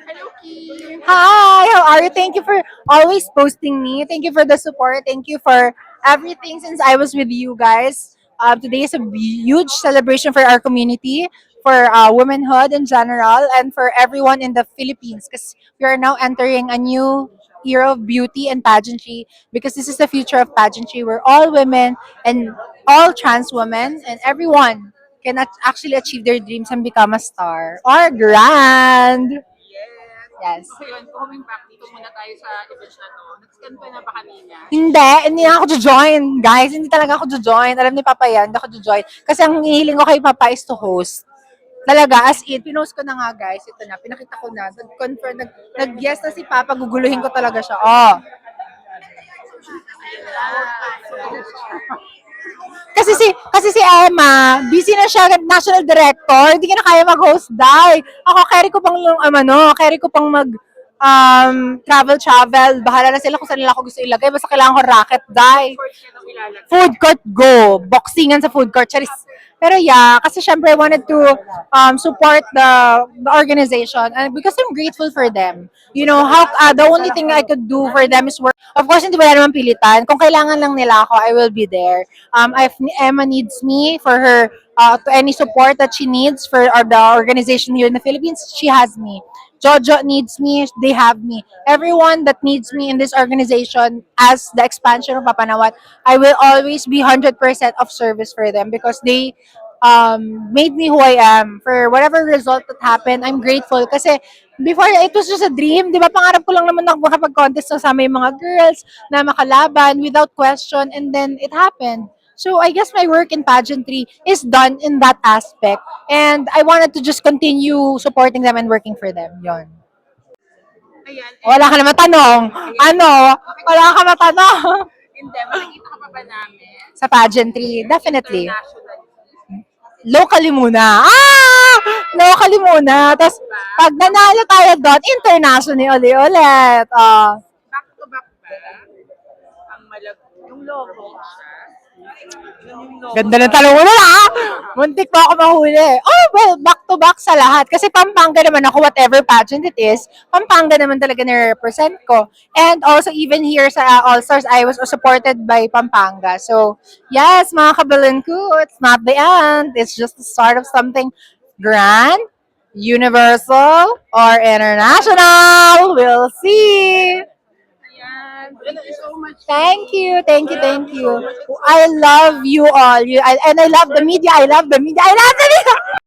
Hello, Kim. Hi, how are you? Thank you for always posting me. Thank you for the support. Thank you for everything since I was with you guys. Today is a huge celebration for our community, for womanhood in general, and for everyone in the Philippines because we are now entering a new era of beauty and pageantry because this is the future of pageantry where all women and all trans women and everyone can actually achieve their dreams and become a star or grand. Yes. Yes. So yun, coming back, dito muna tayo sa event na to. Nag-scan ka na ba kanina? Hindi na ako join guys. Hindi talaga ako join. Alam ni Papa yan, hindi ako join. Kasi ang hihiling ko kay Papa is to host. Talaga, as in, pinost ko na nga guys. Ito na, pinakita ko na. Nag-confirm, nag-yes na si Papa, guguluhin ko talaga siya. Oh. Ayan na. Kasi si Emma, busy na siya, national director, hindi ka na kaya mag-host, dai. Ako, carry ko pang mag travel. Bahala na sila kung saan nila ako gusto ilagay. Basta kailangan ko racket, dai. Court ka nang ilalagay. Food court, go. Boxingan sa food court. Charis. Pero yeah, kasi syempre I wanted to support the organization and because I'm grateful for them. You know, how the only thing I could do for them is work. Of course, hindi wala naman pilitan. Kung kailangan lang nila ako, I will be there. If Emma needs me for her to any support that she needs for the organization here in the Philippines, she has me. Jojo needs me, they have me. Everyone that needs me in this organization as the expansion of Papanawat, I will always be 100% of service for them because they made me who I am. For whatever result that happened, I'm grateful. Kasi before, it was just a dream. Di ba, pangarap ko lang naman na makapag-contest kasama yung mga girls na makalaban without question. And then, it happened. So, I guess my work in pageantry is done in that aspect. And I wanted to just continue supporting them and working for them. Yon. Ayan. Wala ka na matanong. Ano? Wala ka matanong. Hindi, makikita ka pa ba namin? Sa pageantry, definitely. International. Locally muna. Locally muna. Tapos, pag nanalo tayo doon, internationally ulit. Back to back ba? Ang yung logo siya. Yun yung logo. Ganda ng tanong mo na Muntik pa ako mahuli. Oh, well, back to back sa lahat. Kasi Pampanga naman ako, whatever pageant it is, Pampanga naman talaga na-represent ko. And also, even here sa All-Stars, I was supported by Pampanga. So, yes, mga kabalan ko, it's not the end. It's just the start of something grand, universal, or international. We'll see. Ayan. Thank you so much. Thank you, thank you, thank you. I love you all. And I love the media. I love the media. I love the media.